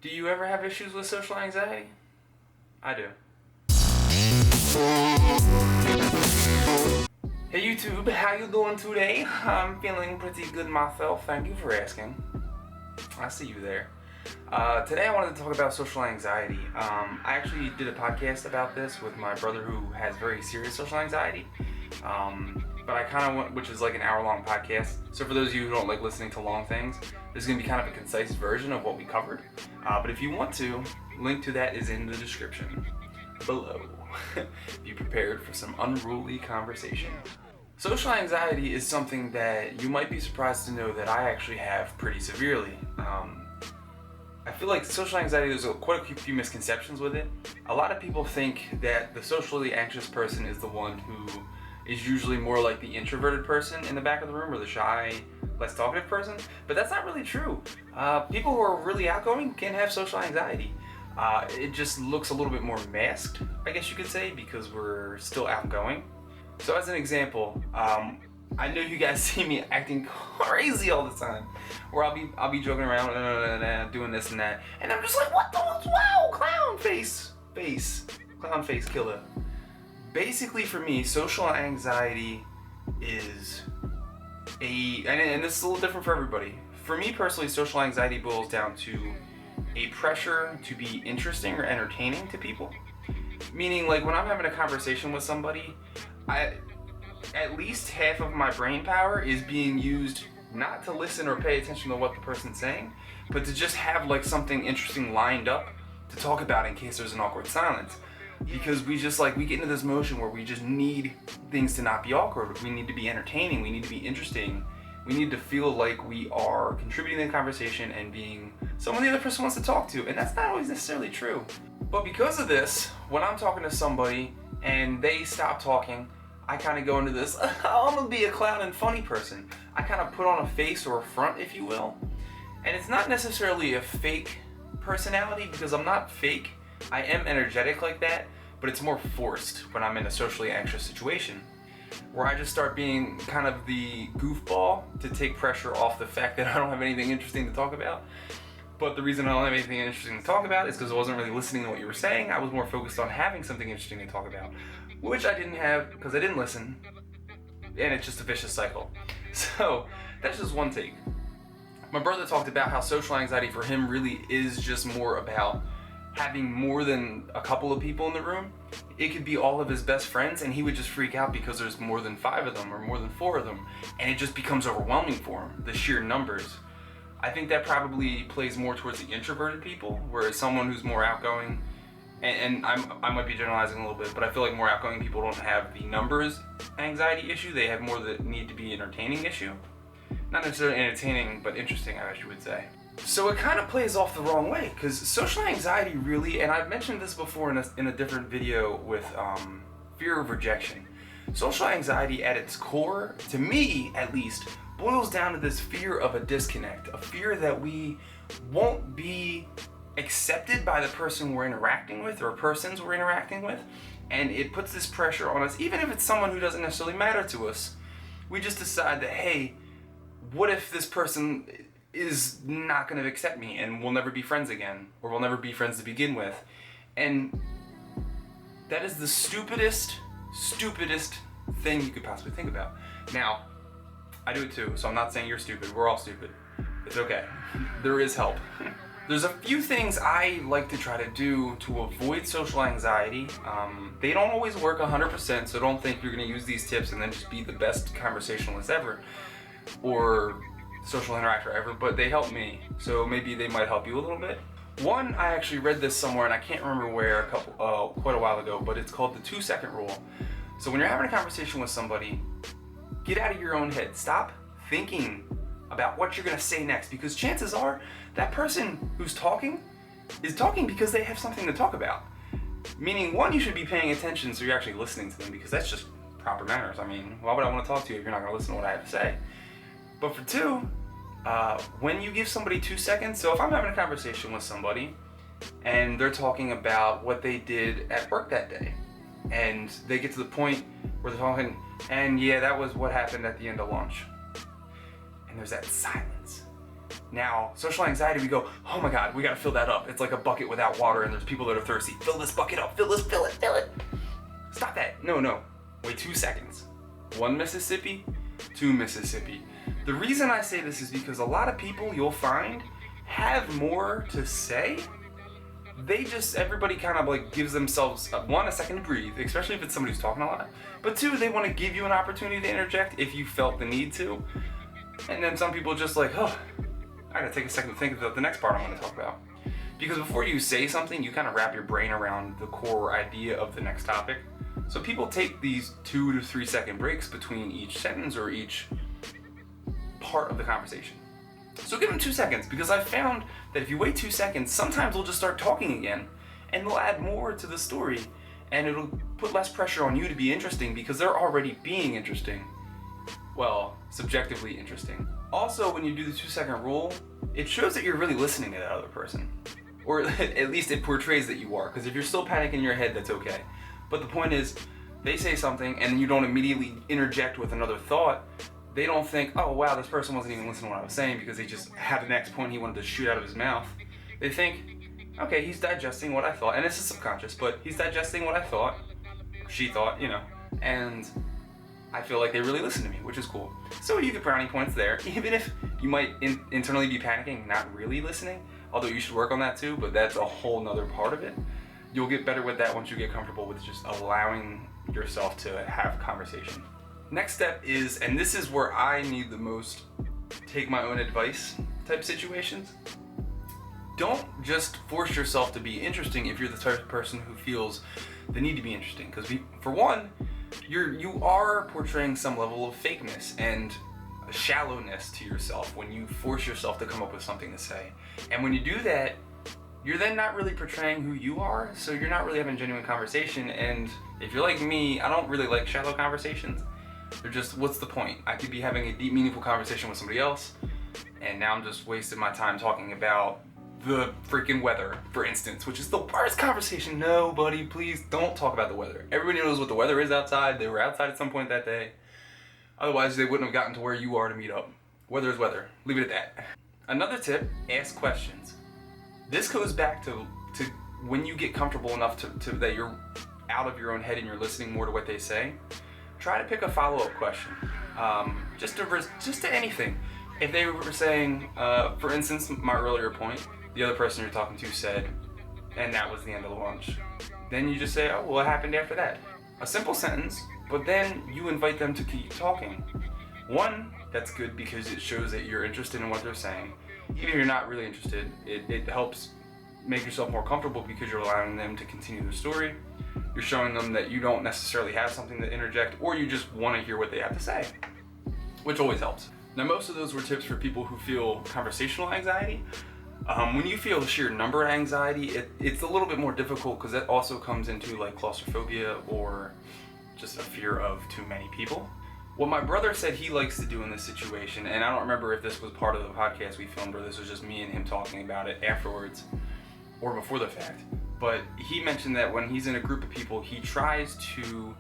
Do you ever have issues with social anxiety? I do. Hey YouTube, how you doing today? I'm feeling pretty good myself, thank you for asking. I see you there. Today I wanted to talk about social anxiety. I actually did a podcast about this with my brother who has very serious social anxiety. But I kind of went, which is like an hour-long podcast. So for those of you who don't like listening to long things, this is going to be kind of a concise version of what we covered. But if you want to, link to that is in the description below. Be prepared for some unruly conversation. Social anxiety is something that you might be surprised to know that I actually have pretty severely. I feel like social anxiety, there's quite a few misconceptions with it. A lot of people think that the socially anxious person is the one who is usually more like the introverted person in the back of the room or the shy, less talkative person, but that's not really true. People who are really outgoing can have social anxiety. It just looks a little bit more masked, I guess you could say, because we're still outgoing. So as an example, I know you guys see me acting crazy all the time, where I'll be joking around, doing this and that, and I'm just like, what the, wow, clown face, clown face killer. Basically for me, social anxiety is and this is a little different for everybody. For me personally, social anxiety boils down to a pressure to be interesting or entertaining to people. Meaning, like, when I'm having a conversation with somebody, at least half of my brain power is being used not to listen or pay attention to what the person's saying, but to just have like something interesting lined up to talk about in case there's an awkward silence. Because we get into this motion where we just need things to not be awkward. We need to be entertaining, we need to be interesting, we need to feel like we are contributing to the conversation and being someone the other person wants to talk to, and that's not always necessarily true. But because of this, when I'm talking to somebody and they stop talking, I kind of go into this, I'm gonna be a clown and funny person. I kind of put on a face or a front, if you will. And it's not necessarily a fake personality, because I'm not fake. I am energetic like that, but it's more forced when I'm in a socially anxious situation, where I just start being kind of the goofball to take pressure off the fact that I don't have anything interesting to talk about. But the reason I don't have anything interesting to talk about is because I wasn't really listening to what you were saying. I was more focused on having something interesting to talk about, which I didn't have because I didn't listen, and it's just a vicious cycle. So that's just one take. My brother talked about how social anxiety for him really is just more about having more than a couple of people in the room. It could be all of his best friends, and he would just freak out because there's more than 5 of them or more than 4 of them, and it just becomes overwhelming for him, the sheer numbers. I think that probably plays more towards the introverted people, whereas someone who's more outgoing, and I might be generalizing a little bit, but I feel like more outgoing people don't have the numbers anxiety issue. They have more the need to be entertaining issue. Not necessarily entertaining, but interesting, I guess you would say. So it kind of plays off the wrong way, because social anxiety really, and I've mentioned this before in a different video with fear of rejection. Social anxiety at its core, to me at least, boils down to this fear of a disconnect, a fear that we won't be accepted by the person we're interacting with or persons we're interacting with, and it puts this pressure on us, even if it's someone who doesn't necessarily matter to us. We just decide that, hey, what if this person is not going to accept me and we'll never be friends again, or we'll never be friends to begin with? And that is the stupidest thing you could possibly think about. Now, I do it too, so I'm not saying you're stupid. We're all stupid. It's okay. There is help. There's a few things I like to try to do to avoid social anxiety. They don't always work 100%, so don't think you're going to use these tips and then just be the best conversationalist ever or social interactor ever, but they help me, so maybe they might help you a little bit. One, I actually read this somewhere and I can't remember where, quite a while ago, but it's called the 2-second rule. So when you're having a conversation with somebody, get out of your own head. Stop thinking about what you're going to say next, because chances are that person who's talking is talking because they have something to talk about. Meaning, one, you should be paying attention so you're actually listening to them, because that's just proper manners. I mean, why would I want to talk to you if you're not going to listen to what I have to say? But for 2, when you give somebody 2 seconds, so if I'm having a conversation with somebody and they're talking about what they did at work that day, and they get to the point where they're talking, and yeah, that was what happened at the end of lunch. And there's that silence. Now, social anxiety, we go, oh my God, we gotta fill that up. It's like a bucket without water and there's people that are thirsty. Fill this bucket up, fill it. Stop that. No. Wait 2 seconds. 1 Mississippi, 2 Mississippi. The reason I say this is because a lot of people you'll find have more to say. Everybody kind of like gives themselves, one, a second to breathe, especially if it's somebody who's talking a lot. But two, they want to give you an opportunity to interject if you felt the need to. And then some people just like, oh, I gotta take a second to think about the next part I'm gonna talk about. Because before you say something, you kind of wrap your brain around the core idea of the next topic. So people take these 2 to 3 second breaks between each sentence or each part of the conversation. So give them 2 seconds, because I've found that if you wait 2 seconds, sometimes they'll just start talking again and they'll add more to the story and it'll put less pressure on you to be interesting because they're already being interesting. Well, subjectively interesting. Also, when you do the 2 second rule, it shows that you're really listening to that other person. Or at least it portrays that you are, because if you're still panicking in your head, that's okay. But the point is, they say something and you don't immediately interject with another thought. They don't think, oh wow, this person wasn't even listening to what I was saying because he just had the next point he wanted to shoot out of his mouth. They think, okay, he's digesting what I thought, and this is subconscious, but he's digesting what I thought, she thought, and I feel like they really listen to me, which is cool. So you get brownie points there, even if you might internally be panicking, not really listening, although you should work on that too, but that's a whole nother part of it. You'll get better with that once you get comfortable with just allowing yourself to have conversation. Next step is, and this is where I need the most take my own advice type situations. Don't just force yourself to be interesting if you're the type of person who feels the need to be interesting. Because for one, you are portraying some level of fakeness and shallowness to yourself when you force yourself to come up with something to say. And when you do that, you're then not really portraying who you are, so you're not really having genuine conversation. And if you're like me, I don't really like shallow conversations. They're just, what's the point? I could be having a deep, meaningful conversation with somebody else, and now I'm just wasting my time talking about the freaking weather, for instance, which is the worst conversation. No, buddy, please don't talk about the weather. Everybody knows what the weather is outside. They were outside at some point that day. Otherwise, they wouldn't have gotten to where you are to meet up. Weather is weather. Leave it at that. Another tip, ask questions. This goes back to when you get comfortable enough to that you're out of your own head and you're listening more to what they say. Try to pick a follow-up question, just to anything. If they were saying, for instance, my earlier point, the other person you're talking to said, and that was the end of the lunch. Then you just say, oh, well, what happened after that? A simple sentence, but then you invite them to keep talking. One, that's good because it shows that you're interested in what they're saying. Even if you're not really interested, it helps make yourself more comfortable because you're allowing them to continue the story. You're showing them that you don't necessarily have something to interject, or you just want to hear what they have to say, which always helps. Now, most of those were tips for people who feel conversational anxiety. When you feel sheer number anxiety, it's a little bit more difficult because that also comes into like claustrophobia or just a fear of too many people. What my brother said he likes to do in this situation, and I don't remember if this was part of the podcast we filmed or this was just me and him talking about it afterwards or before the fact, but he mentioned that when he's in a group of people, he tries to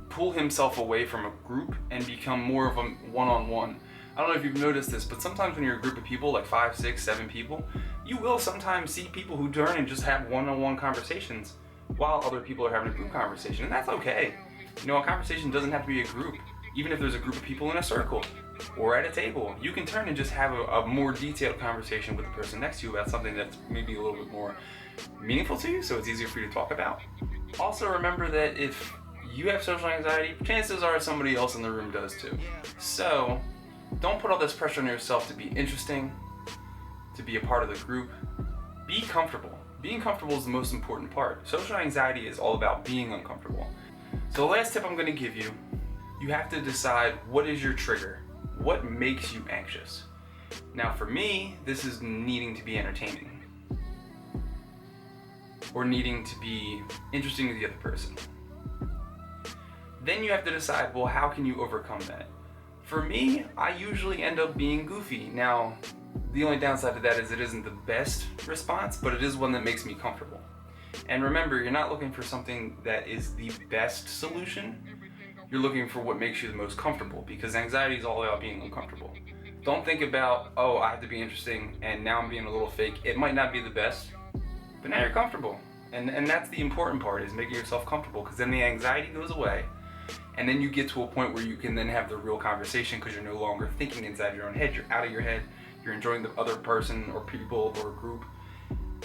pull himself away from a group and become more of a one-on-one. I don't know if you've noticed this, but sometimes when you're a group of people, like 5, 6, 7 people, you will sometimes see people who turn and just have one-on-one conversations while other people are having a group conversation, and that's okay. A conversation doesn't have to be a group. Even if there's a group of people in a circle or at a table, you can turn and just have a more detailed conversation with the person next to you about something that's maybe a little bit more meaningful to you, so it's easier for you to talk about. Also remember that if you have social anxiety, chances are somebody else in the room does too. So don't put all this pressure on yourself to be interesting, to be a part of the group. Be comfortable. Being comfortable is the most important part. Social anxiety is all about being uncomfortable. So the last tip I'm going to give you, you have to decide what is your trigger. What makes you anxious? Now for me, this is needing to be entertaining or needing to be interesting to the other person. Then you have to decide, well, how can you overcome that? For me, I usually end up being goofy. Now, the only downside to that is it isn't the best response, but it is one that makes me comfortable. And remember, you're not looking for something that is the best solution. You're looking for what makes you the most comfortable, because anxiety is all about being uncomfortable. Don't think about, oh, I have to be interesting and now I'm being a little fake. It might not be the best, but now you're comfortable. And that's the important part, is making yourself comfortable, because then the anxiety goes away. And then you get to a point where you can then have the real conversation, because you're no longer thinking inside your own head. You're out of your head. You're enjoying the other person or people or group.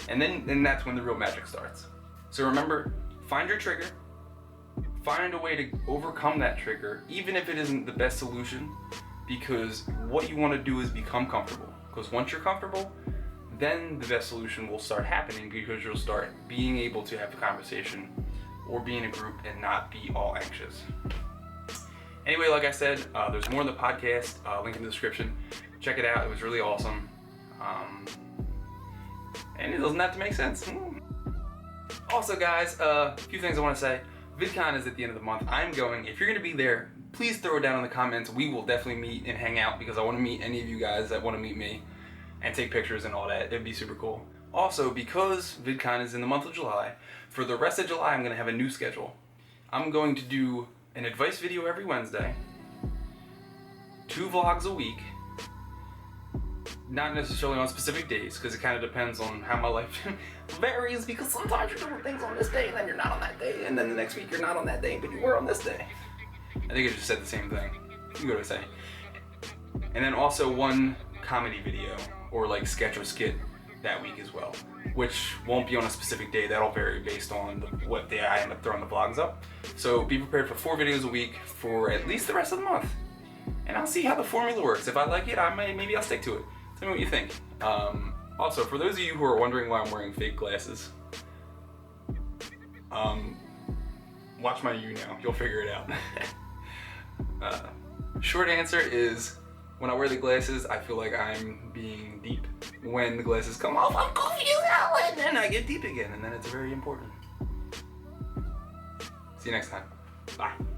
And then that's when the real magic starts. So remember, find your trigger. Find a way to overcome that trigger, even if it isn't the best solution, because what you want to do is become comfortable. Because once you're comfortable, then the best solution will start happening, because you'll start being able to have a conversation or be in a group and not be all anxious. Anyway, like I said, there's more in the podcast, link in the description. Check it out, it was really awesome. And it doesn't have to make sense. Also guys, a few things I want to say. VidCon is at the end of the month. I'm going. If you're going to be there, please throw it down in the comments. We will definitely meet and hang out, because I want to meet any of you guys that want to meet me and take pictures and all that. It'd be super cool. Also, because VidCon is in the month of July, for the rest of July I'm going to have a new schedule. I'm going to do an advice video every Wednesday, 2 vlogs a week, not necessarily on specific days, because it kind of depends on how my life varies, because sometimes you're doing things on this day and then you're not on that day, and then the next week you're not on that day, but you were on this day. I think I just said the same thing. You go to say. And then also 1 comedy video, or like sketch or skit that week as well, which won't be on a specific day. That'll vary based on what day I end up throwing the vlogs up. So be prepared for 4 videos a week for at least the rest of the month. And I'll see how the formula works. If I like it, maybe I'll stick to it. Tell me what you think. Also, for those of you who are wondering why I'm wearing fake glasses, watch my You Now, you'll figure it out. Short answer is, when I wear the glasses, I feel like I'm being deep. When the glasses come off, I'm goofy as hell, and then I get deep again, and then it's very important. See you next time. Bye.